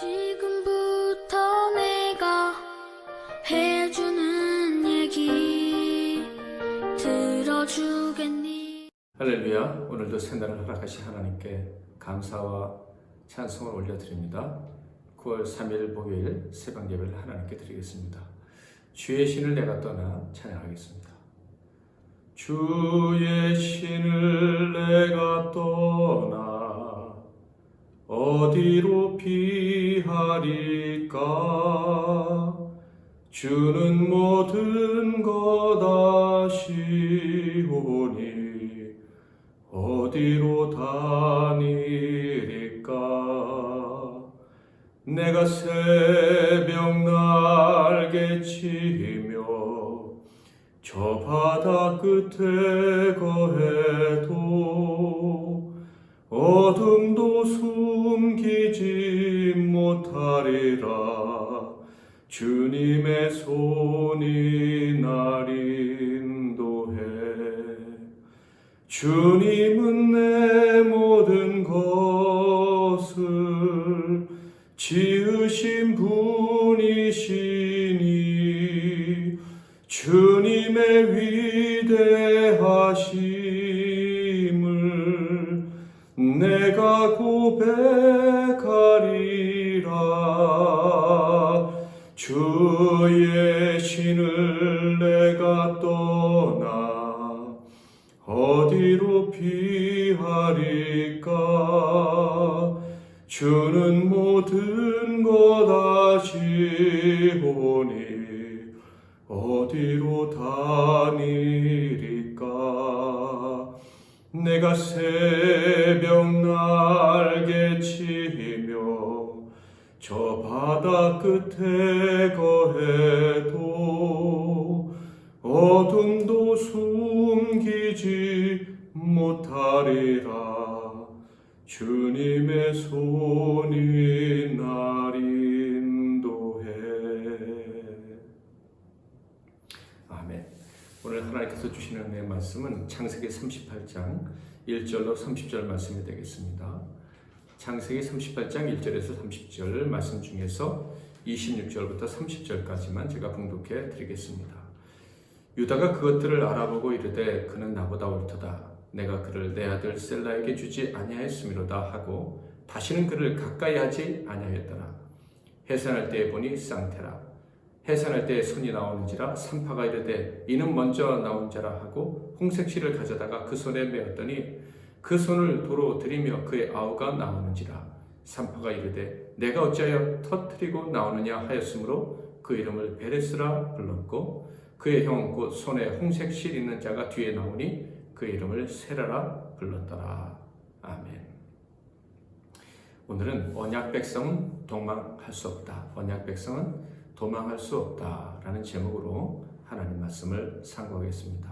지금부터 내가 해주는 얘기 들어주겠니? 할렐루야. 오늘도 새날을 허락하신 하나님께 감사와 찬송을 올려드립니다. 9월 3일 목요일 새벽 예배를 하나님께 드리겠습니다. 주의 신을 내가 떠나 찬양하겠습니다. 주의 신을 내가 떠나 어디로 피하리까? 주는 모든 것 아시오니 어디로 다니리까? 내가 새벽 날개 치며 저 바다 끝에 거해도 어둠도 숨기지 못하리라. 주님의 손이 날 인도해. 주님은 내 모든 것을 지으신 분이시니 주님의 위대하심을 내가 고백하리라. 주의 신을 내가 떠나 어디로 피하리까? 주는 모든 것 아시오니 어디로 다니리까? 내가 새벽 날개 치며 저 바다 끝에 거해도 어둠도 숨기지 못하리라. 주님의 손이 날 인도해. 아멘. 오늘 하나님께서 주시는 은혜의 말씀은 창세기 38장 1절로 30절 말씀이 되겠습니다. 창세기 38장 1절에서 30절 말씀 중에서 26절부터 30절까지만 제가 봉독해 드리겠습니다. 유다가 그것들을 알아보고 이르되 그는 나보다 옳도다. 내가 그를 내 아들 셀라에게 주지 아니하였음이로다 하고 다시는 그를 가까이 하지 아니하였더라. 해산할 때에 보니 쌍태라. 해산할 때에 손이 나오는지라 산파가 이르되 이는 먼저 나온 자라 하고 홍색실을 가져다가 그 손에 메었더니 그 손을 도로 들이며 그의 아우가 나오는지라. 산파가 이르되 내가 어찌하여 터뜨리고 나오느냐 하였으므로 그 이름을 베레스라 불렀고 그의 형 곧 손에 홍색실 있는 자가 뒤에 나오니 그 이름을 세라라 불렀더라. 아멘. 오늘은 언약 백성은 도망할 수 없다. 언약 백성은 도망할 수 없다라는 제목으로 하나님 말씀을 상고하겠습니다.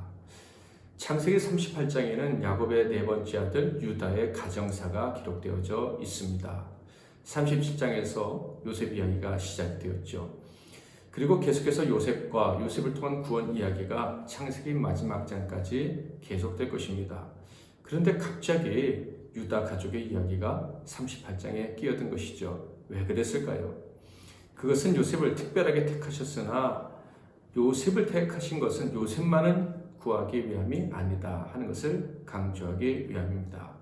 창세기 38장에는 야곱의 네 번째 아들 유다의 가정사가 기록되어져 있습니다. 37장에서 요셉 이야기가 시작되었죠. 그리고 계속해서 요셉을 통한 구원 이야기가 창세기 마지막 장까지 계속될 것입니다. 그런데 갑자기 유다 가족의 이야기가 38장에 끼어든 것이죠. 왜 그랬을까요? 그것은 요셉을 특별하게 택하셨으나 요셉을 택하신 것은 요셉만은 구하기 위함이 아니다 하는 것을 강조하기 위함입니다.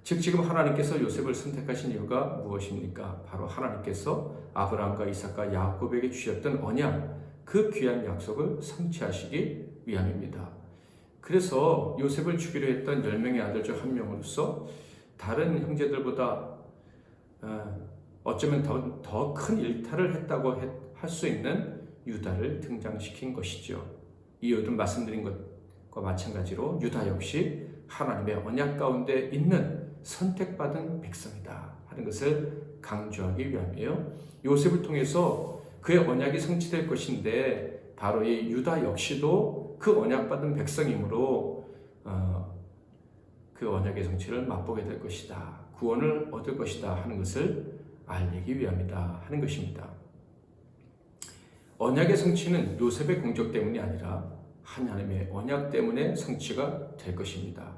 즉 지금 하나님께서 요셉을 선택하신 이유가 무엇입니까? 바로 하나님께서 아브라함과 이삭과 야곱에게 주셨던 언약, 그 귀한 약속을 성취하시기 위함입니다. 그래서 요셉을 주기로 했던 10명의 아들 중 한 명으로서 다른 형제들보다 어쩌면 더 큰 일탈을 했다고 할 수 있는 유다를 등장시킨 것이죠. 이유는 말씀드린 것과 마찬가지로 유다 역시 하나님의 언약 가운데 있는 선택받은 백성이다 하는 것을 강조하기 위함이에요. 요셉을 통해서 그의 언약이 성취될 것인데 바로 이 유다 역시도 그 언약받은 백성이므로 그 언약의 성취를 맛보게 될 것이다. 구원을 얻을 것이다 하는 것을 알리기 위함이다 하는 것입니다. 언약의 성취는 요셉의 공적 때문이 아니라 하나님의 언약 때문에 성취가 될 것입니다.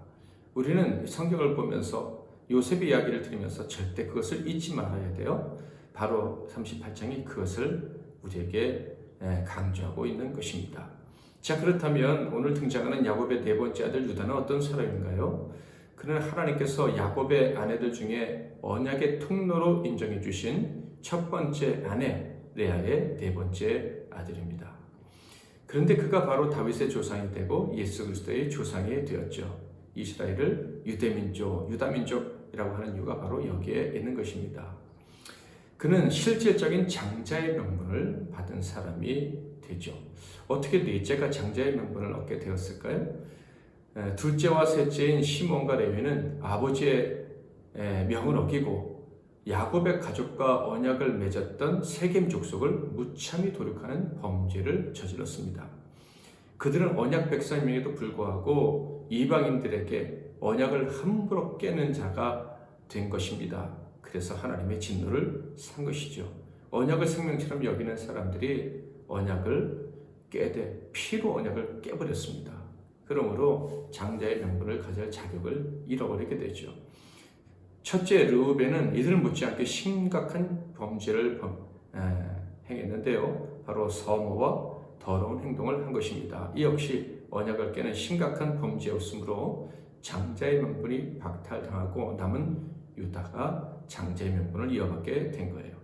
우리는 성경을 보면서 요셉의 이야기를 들으면서 절대 그것을 잊지 말아야 돼요. 바로 38장이 그것을 우리에게 강조하고 있는 것입니다. 자, 그렇다면 오늘 등장하는 야곱의 네 번째 아들 유다는 어떤 사람인가요? 그는 하나님께서 야곱의 아내들 중에 언약의 통로로 인정해 주신 첫 번째 아내 레아의 네 번째 아들입니다. 그런데 그가 바로 다윗의 조상이 되고 예수 그리스도의 조상이 되었죠. 이스라엘을 유다민족이라고 하는 이유가 바로 여기에 있는 것입니다. 그는 실질적인 장자의 명분을 받은 사람이 되죠. 어떻게 넷째가 장자의 명분을 얻게 되었을까요? 둘째와 셋째인 시몬과 레위는 아버지의 명을 어기고 야곱의 가족과 언약을 맺었던 세겜 족속을 무참히 도륙하는 범죄를 저질렀습니다. 그들은 언약 백성임에도 불구하고 이방인들에게 언약을 함부로 깨는 자가 된 것입니다. 그래서 하나님의 진노를 산 것이죠. 언약을 생명처럼 여기는 사람들이 언약을 깨되 피로 언약을 깨버렸습니다. 그러므로 장자의 명분을 가질 자격을 잃어버리게 되죠. 첫째 르우벤은 이들 못지않게 심각한 범죄를 행했는데요. 바로 서모와 더러운 행동을 한 것입니다. 이 역시 언약을 깨는 심각한 범죄였으므로 장자의 명분이 박탈당하고 남은 유다가 장자의 명분을 이어받게 된 거예요.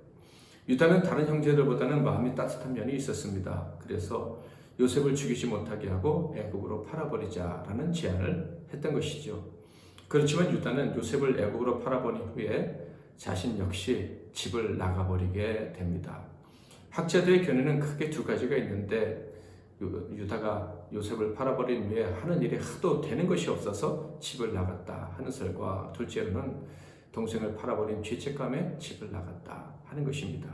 유다는 다른 형제들보다는 마음이 따뜻한 면이 있었습니다. 그래서 요셉을 죽이지 못하게 하고 애굽으로 팔아버리자라는 제안을 했던 것이죠. 그렇지만 유다는 요셉을 애굽으로 팔아버린 후에 자신 역시 집을 나가버리게 됩니다. 학자들의 견해는 크게 두 가지가 있는데 유다가 요셉을 팔아버린 후에 하는 일이 하도 되는 것이 없어서 집을 나갔다 하는 설과 둘째로는 동생을 팔아버린 죄책감에 집을 나갔다 하는 것입니다.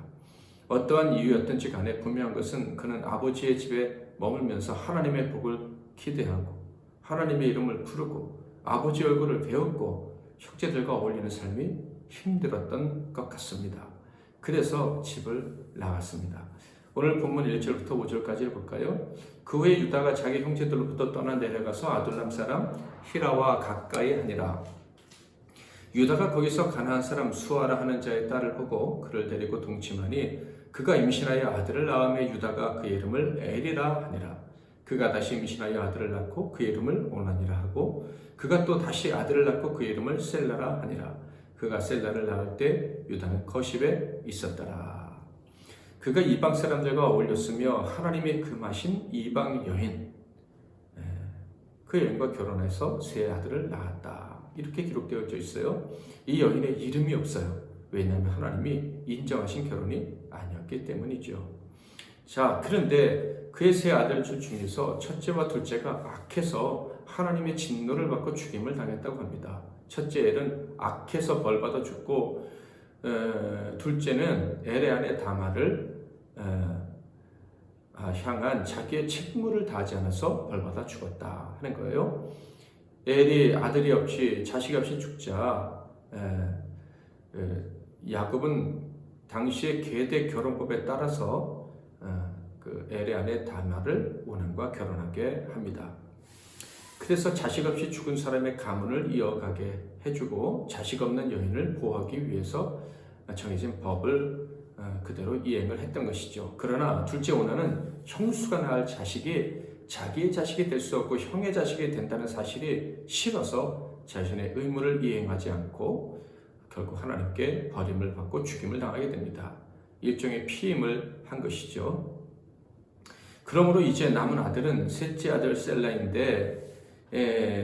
어떠한 이유였든지 간에 분명한 것은 그는 아버지의 집에 머물면서 하나님의 복을 기대하고 하나님의 이름을 부르고 아버지 얼굴을 배웠고 형제들과 어울리는 삶이 힘들었던 것 같습니다. 그래서 집을 나갔습니다. 오늘 본문 1절부터 5절까지 볼까요? 그 후에 유다가 자기 형제들로부터 떠나 내려가서 아둘람 사람 히라와 가까이 하니라. 유다가 거기서 가나안 사람 수아라 하는 자의 딸을 보고 그를 데리고 동침하니 그가 임신하여 아들을 낳음에 유다가 그 이름을 엘이라 하니라. 그가 다시 임신하여 아들을 낳고 그 이름을 오난이라 하고 그가 또 다시 아들을 낳고 그 이름을 셀라라 하니라. 그가 셀라를 낳을 때 유다는 거십에 있었더라. 그가 이방 사람들과 어울렸으며 하나님이 금하신 이방 여인 그 여인과 결혼해서 세 아들을 낳았다. 이렇게 기록되어 있어요. 이 여인의 이름이 없어요. 왜냐하면 하나님이 인정하신 결혼이 아니었기 때문이죠. 자, 그런데 그의 세 아들 중에서 첫째와 둘째가 악해서 하나님의 진노를 받고 죽임을 당했다고 합니다. 첫째 엘은 악해서 벌받아 죽고 둘째는 엘의 아내 다말을 향한 자기의 책무를 다하지 않아서 벌받아 죽었다 하는 거예요. 엘이 아들이 없이 자식 없이 죽자 야곱은 당시의 계대 결혼법에 따라서 그 엘의 아내 다말을 오난과 결혼하게 합니다. 그래서 자식 없이 죽은 사람의 가문을 이어가게 해주고 자식 없는 여인을 보호하기 위해서 정해진 법을 그대로 이행을 했던 것이죠. 그러나 둘째 오난은 형수가 낳을 자식이 자기의 자식이 될 수 없고 형의 자식이 된다는 사실이 싫어서 자신의 의무를 이행하지 않고 결국 하나님께 버림을 받고 죽임을 당하게 됩니다. 일종의 피임을 한 것이죠. 그러므로 이제 남은 아들은 셋째 아들 셀라인데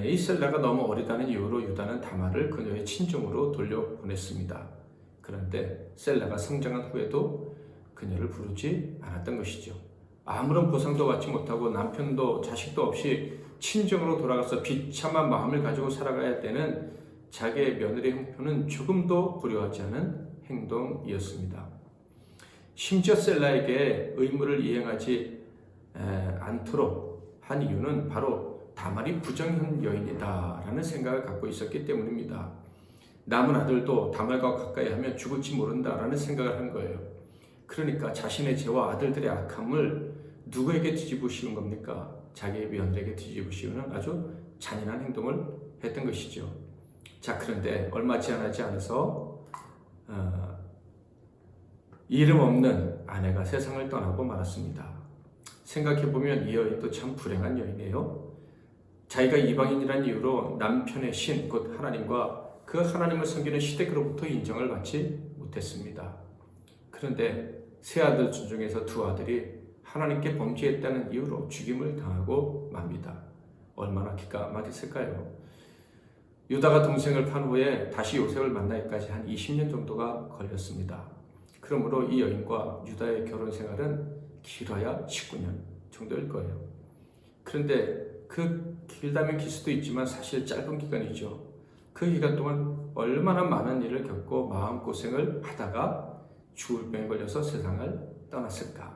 이 셀라가 너무 어리다는 이유로 유다는 다말을 그녀의 친정으로 돌려보냈습니다. 그런데 셀라가 성장한 후에도 그녀를 부르지 않았던 것이죠. 아무런 보상도 받지 못하고 남편도 자식도 없이 친정으로 돌아가서 비참한 마음을 가지고 살아가야 되는 자기의 며느리 형편은 조금도 부러워하지 않은 행동이었습니다. 심지어 셀라에게 의무를 이행하지 않도록 한 이유는 바로 다말이 부정한 여인이다라는 생각을 갖고 있었기 때문입니다. 남은 아들도 다말과 가까이 하면 죽을지 모른다라는 생각을 한 거예요. 그러니까 자신의 죄와 아들들의 악함을 누구에게 뒤집어 씌운 겁니까? 자기의 며느리에게 뒤집어 씌우는 아주 잔인한 행동을 했던 것이죠. 자, 그런데 얼마 지나지 않아서 이름 없는 아내가 세상을 떠나고 말았습니다. 생각해보면 이 여인도 참 불행한 여인이에요. 자기가 이방인이라는 이유로 남편의 신, 곧 하나님과 그 하나님을 섬기는 시댁으로부터 인정을 받지 못했습니다. 그런데 세 아들 중에서 두 아들이 하나님께 범죄했다는 이유로 죽임을 당하고 맙니다. 얼마나 기가 막혔을까요? 유다가 동생을 판 후에 다시 요셉을 만나기까지 한 20년 정도가 걸렸습니다. 그러므로 이 여인과 유다의 결혼 생활은 길어야 19년 정도일 거예요. 그런데 그 길다면 길 수도 있지만 사실 짧은 기간이죠. 그 기간 동안 얼마나 많은 일을 겪고 마음고생을 하다가 죽을 병에 걸려서 세상을 떠났을까?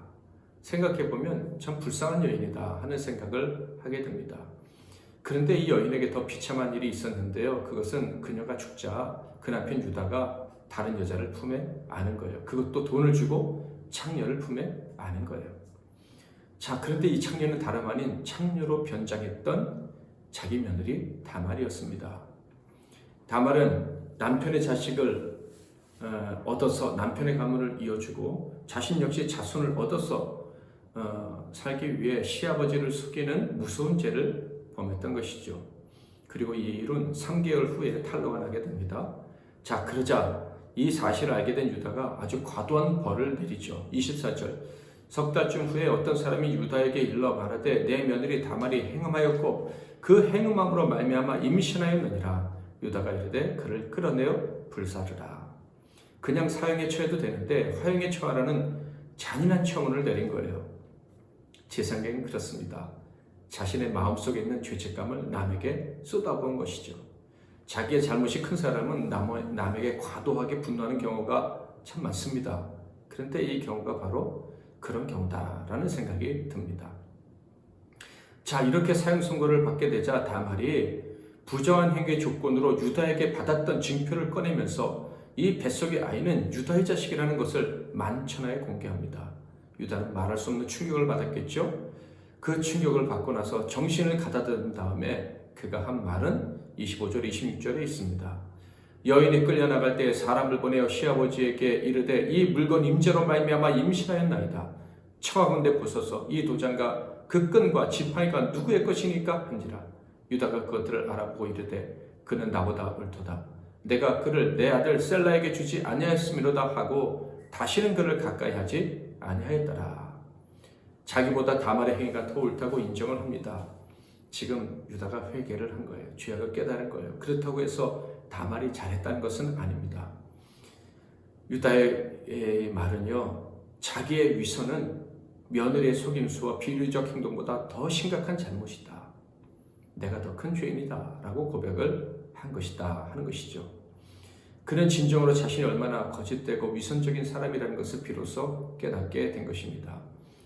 생각해보면 참 불쌍한 여인이다 하는 생각을 하게 됩니다. 그런데 이 여인에게 더 비참한 일이 있었는데요. 그것은 그녀가 죽자 그 남편 유다가 다른 여자를 품에 안은 거예요. 그것도 돈을 주고 창녀를 품에 안은 거예요. 자, 그런데 이 창녀는 다름 아닌 창녀로 변장했던 자기 며느리 다말이었습니다. 다말은 남편의 자식을 얻어서 남편의 가문을 이어주고 자신 역시 자손을 얻어서 살기 위해 시아버지를 속이는 무서운 죄를 범했던 것이죠. 그리고 이 일은 3개월 후에 탄로가 나게 됩니다. 자, 그러자 이 사실을 알게 된 유다가 아주 과도한 벌을 내리죠. 24절. 석 달쯤 후에 어떤 사람이 유다에게 일러 말하되 내 며느리 다말이 행음하였고 그 행음함으로 말미암아 임신하였느니라. 유다가 이르되 그를 끌어내어 불사르라. 그냥 사형에 처해도 되는데 화형에 처하라는 잔인한 처분을 내린 거예요. 제 생각엔 그렇습니다. 자신의 마음속에 있는 죄책감을 남에게 쏟아부은 것이죠. 자기의 잘못이 큰 사람은 남에게 과도하게 분노하는 경우가 참 많습니다. 그런데 이 경우가 바로 그런 경우다라는 생각이 듭니다. 자, 이렇게 사형 선고를 받게 되자 다말이 부정한 행위의 조건으로 유다에게 받았던 징표를 꺼내면서 이 뱃속의 아이는 유다의 자식이라는 것을 만천하에 공개합니다. 유다는 말할 수 없는 충격을 받았겠죠. 그 충격을 받고 나서 정신을 가다듬은 다음에 그가 한 말은 25절 26절에 있습니다. 여인이 끌려나갈 때 사람을 보내어 시아버지에게 이르되 이 물건 임재로 말미암아 임신하였나이다. 청하건대 보소서 이 도장과 그 끈과 지팡이가 누구의 것이니까 한지라. 유다가 그것들을 알아보고 이르되 그는 나보다 옳도다. 내가 그를 내 아들 셀라에게 주지 아니하였음이로다 하고 다시는 그를 가까이 하지 아니하였더라. 자기보다 다말의 행위가 더 옳다고 인정을 합니다. 지금 유다가 회개를 한 거예요. 죄악을 깨달은 거예요. 그렇다고 해서 다말이 잘했다는 것은 아닙니다. 유다의 말은요, 자기의 위선은 며느리의 속임수와 비律적 행동보다 더 심각한 잘못이다. 내가 더 큰 죄인이다 라고 고백을 한 것이다 하는 것이죠. 그는 진정으로 자신이 얼마나 거짓되고 위선적인 사람이라는 것을 비로소 깨닫게 된 것입니다.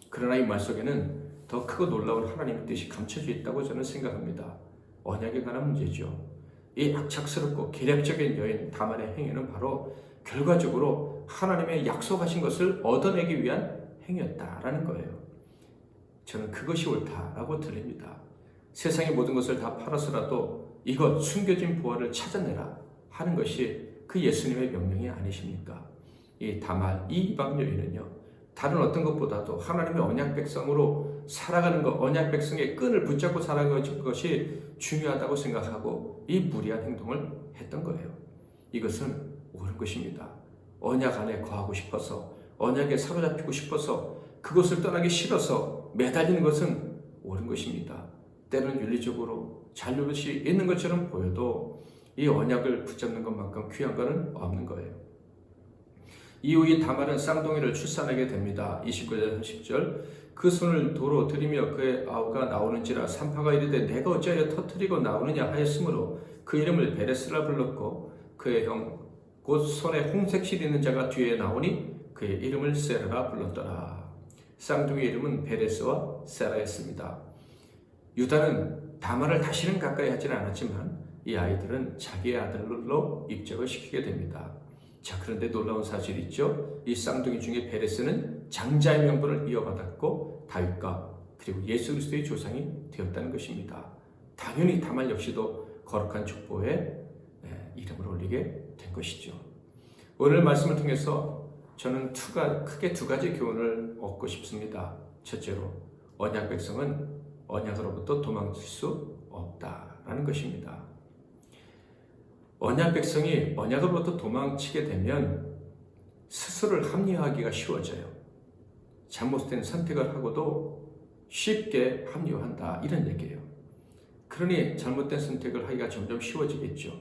그러나 이 말 속에는 더 크고 놀라운 하나님의 뜻이 감춰져 있다고 저는 생각합니다. 언약에 관한 문제죠. 이 악착스럽고 계략적인 여인 다말의 행위는 바로 결과적으로 하나님의 약속하신 것을 얻어내기 위한 행위였다라는 거예요. 저는 그것이 옳다라고 들립니다. 세상의 모든 것을 다 팔아서라도 이것 숨겨진 보화를 찾아내라 하는 것이 그 예수님의 명령이 아니십니까? 이 다말, 이 이방 여인은요, 다른 어떤 것보다도 하나님의 언약 백성으로 살아가는 것, 언약 백성의 끈을 붙잡고 살아가는 것이 중요하다고 생각하고 이 무리한 행동을 했던 거예요. 이것은 옳은 것입니다. 언약 안에 거하고 싶어서, 언약에 사로잡히고 싶어서, 그것을 떠나기 싫어서 매달리는 것은 옳은 것입니다. 때로는 윤리적으로 잘못이 있는 것처럼 보여도 이 언약을 붙잡는 것만큼 귀한 것은 없는 거예요. 이후 이 다말은 쌍둥이를 출산하게 됩니다. 29절 30절. 그 손을 도로 들이며 그의 아우가 나오는지라 산파가 이르되 내가 어찌하여 터뜨리고 나오느냐 하였으므로 그 이름을 베레스라 불렀고 그의 형 곧 손에 홍색실 있는 자가 뒤에 나오니 그의 이름을 세라라 불렀더라. 쌍둥이 이름은 베레스와 세라였습니다. 유다는 다말을 다시는 가까이 하지는 않았지만 이 아이들은 자기의 아들로 입적을 시키게 됩니다. 자, 그런데 놀라운 사실이 있죠. 이 쌍둥이 중에 베레스는 장자의 명분을 이어받았고 다윗과 그리고 예수 그리스도의 조상이 되었다는 것입니다. 당연히 다말 역시도 거룩한 족보에 이름을 올리게 된 것이죠. 오늘 말씀을 통해서 저는 크게 두 가지 교훈을 얻고 싶습니다. 첫째로, 언약 백성은 언약으로부터 도망칠 수 없다라는 것입니다. 언약 백성이 언약으로부터 도망치게 되면 스스로를 합리화하기가 쉬워져요. 잘못된 선택을 하고도 쉽게 합리화한다, 이런 얘기예요. 그러니 잘못된 선택을 하기가 점점 쉬워지겠죠.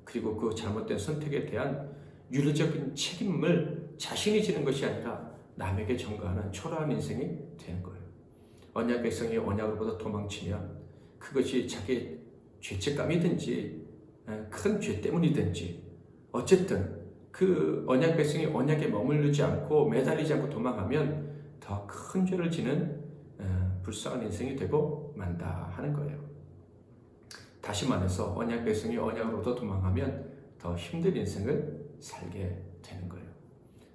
그리고 그 잘못된 선택에 대한 윤리적인 책임을 자신이 지는 것이 아니라 남에게 전가하는 초라한 인생이 되는 거예요. 언약 백성이 언약으로부터 도망치면 그것이 자기 죄책감이든지 큰 죄 때문이든지 어쨌든 그 언약 백성이 언약에 머무르지 않고 매달리지 않고 도망하면 더 큰 죄를 지는 불쌍한 인생이 되고 만다 하는 거예요. 다시 말해서 언약 백성이 언약으로부터 도망하면 더 힘든 인생을 살게 되는 거예요.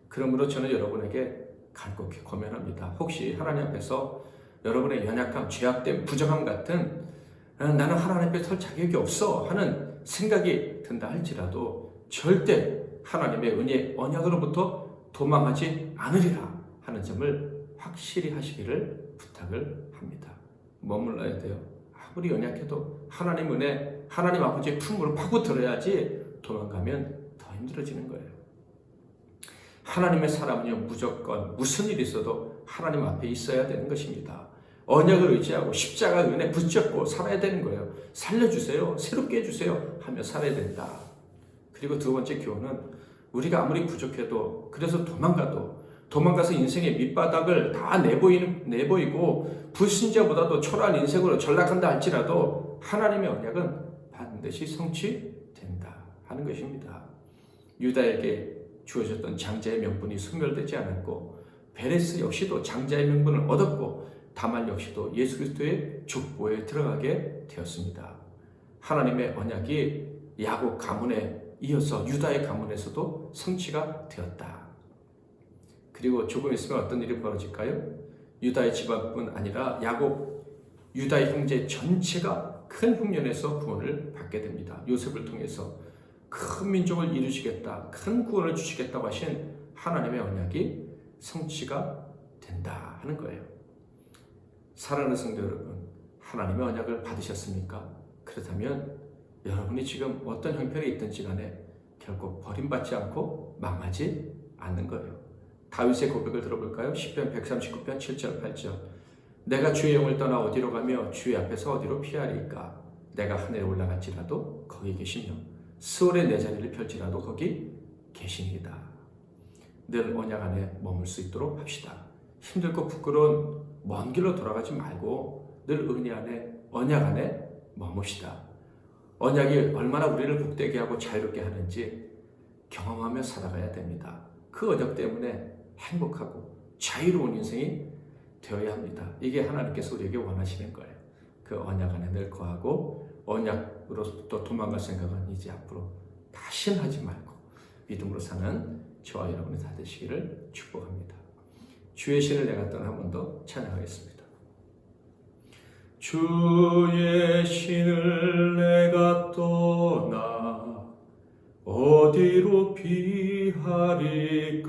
그러므로 저는 여러분에게 간곡히 권면합니다. 혹시 하나님 앞에서 여러분의 연약함, 죄악됨, 부정함 같은 나는 하나님 앞에 설 자격이 없어 하는 생각이 든다 할지라도 절대 하나님의 은혜, 언약으로부터 도망하지 않으리라 하는 점을 확실히 하시기를 부탁을 합니다. 머물러야 돼요. 아무리 연약해도 하나님 은혜, 하나님 아버지의 품으로 파고들어야지 도망가면 더 힘들어지는 거예요. 하나님의 사람은요, 무조건 무슨 일이 있어도 하나님 앞에 있어야 되는 것입니다. 언약을 의지하고 십자가 은혜 붙잡고 살아야 되는 거예요. 살려주세요, 새롭게 해주세요 하며 살아야 된다. 그리고 두 번째 교훈은 우리가 아무리 부족해도, 그래서 도망가서 인생의 밑바닥을 다 내보이고 불신자보다도 초라한 인생으로 전락한다 할지라도 하나님의 언약은 반드시 성취된다 하는 것입니다. 유다에게 주어졌던 장자의 명분이 소멸되지 않았고, 베레스 역시도 장자의 명분을 얻었고, 다말 역시도 예수 그리스도의 족보에 들어가게 되었습니다. 하나님의 언약이 야곱 가문에 이어서 유다의 가문에서도 성취가 되었다. 그리고 조금 있으면 어떤 일이 벌어질까요? 유다의 집안뿐 아니라 유다의 형제 전체가 큰 흉년에서 구원을 받게 됩니다. 요셉을 통해서 큰 민족을 이루시겠다, 큰 구원을 주시겠다고 하신 하나님의 언약이 성취가 된다 하는 거예요. 사랑하는 성도 여러분, 하나님의 언약을 받으셨습니까? 그렇다면 여러분이 지금 어떤 형편에 있든지 간에 결코 버림받지 않고 망하지 않는 거예요. 다윗의 고백을 들어볼까요? 시편 139편 7절 8절. 내가 주의 영을 떠나 어디로 가며 주의 앞에서 어디로 피하리까? 내가 하늘에 올라갈지라도 거기 계시며 스월에 내 자리를 펼지라도 거기 계시니이다. 늘 언약 안에 머물 수 있도록 합시다. 힘들고 부끄러운 먼 길로 돌아가지 말고 늘 은혜 안에, 언약 안에 머뭅시다. 언약이 얼마나 우리를 복되게 하고 자유롭게 하는지 경험하며 살아가야 됩니다. 그 언약 때문에 행복하고 자유로운 인생이 되어야 합니다. 이게 하나님께서 우리에게 원하시는 거예요. 그 언약 안에 늘 거하고 언약으로부터 도망갈 생각은 이제 앞으로 다시는 하지 말고 믿음으로 사는 저와 여러분이 다 되시기를 축복합니다. 주의 신을 내가 떠나 한 번 더 찬양하겠습니다. 주의 신을 내가 떠나 어디로 피하리까?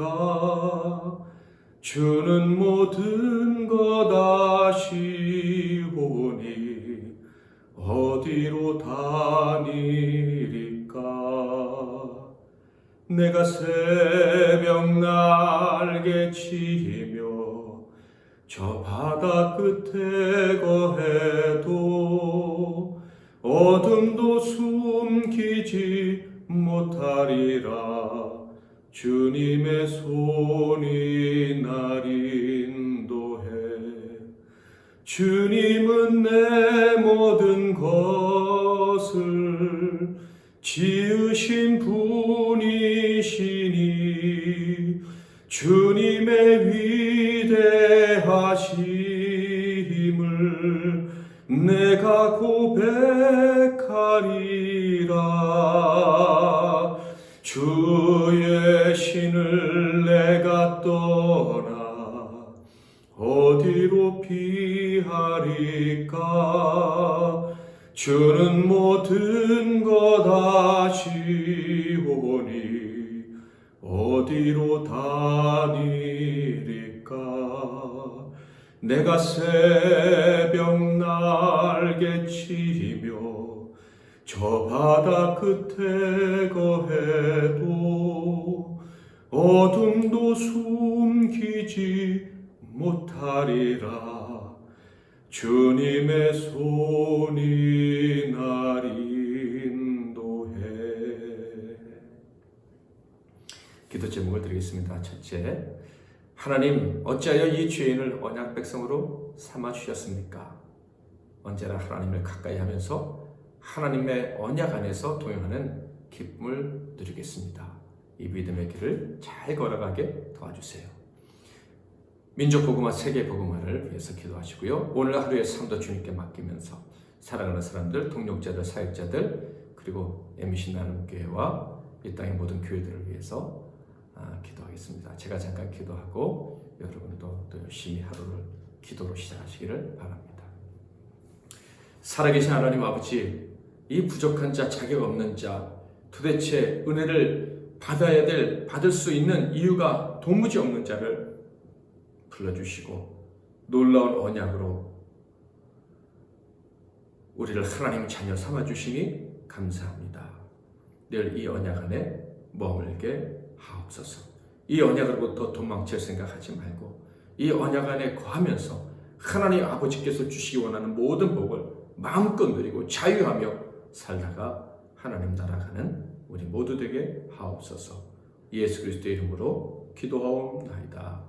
주는 모든 것 아시오니 어디로 다니리까? 내가 새벽 날개 치며 저 바다 끝에 거해도 어둠도 숨기지 못하리라. 주님의 손이 날 인도해. 주님은 내 모든 것을 지으신 분이시니 주님의 위대하심을 내가 고백하리라. 주의 신을 내가 떠나 어디로 피하리까? 주는 모든 것 아시오니 어디로 다니리까? 내가 새벽 날개 치며 저 바다 끝에 거해도 어둠도 숨기지 못하리라. 주님의 손이 날 인도해. 기도 제목을 드리겠습니다. 첫째, 하나님, 어찌하여 이 죄인을 언약 백성으로 삼아 주셨습니까? 언제나 하나님을 가까이 하면서 하나님의 언약 안에서 동행하는 기쁨을 누리겠습니다. 이 믿음의 길을 잘 걸어가게 도와주세요. 민족 복음화, 세계 복음화를 위해서 기도하시고요. 오늘 하루의 삶도 주님께 맡기면서 사랑하는 사람들, 동력자들, 사역자들, 그리고 MBC 나눔교회와 이 땅의 모든 교회들을 위해서 기도하겠습니다. 제가 잠깐 기도하고 여러분도 또 열심히 하루를 기도로 시작하시기를 바랍니다. 살아계신 하나님 아버지, 이 부족한 자, 자격 없는 자, 도대체 은혜를 받을 수 있는 이유가 도무지 없는 자를 불러주시고 놀라운 언약으로 우리를 하나님 자녀 삼아주시니 감사합니다. 늘 이 언약 안에 머물게 하옵소서. 이 언약으로부터 도망칠 생각하지 말고 이 언약 안에 거하면서 하나님 아버지께서 주시기 원하는 모든 복을 마음껏 누리고 자유하며 살다가 하나님 나라 가는 우리 모두 되게 하옵소서. 예수 그리스도의 이름으로 기도하옵나이다.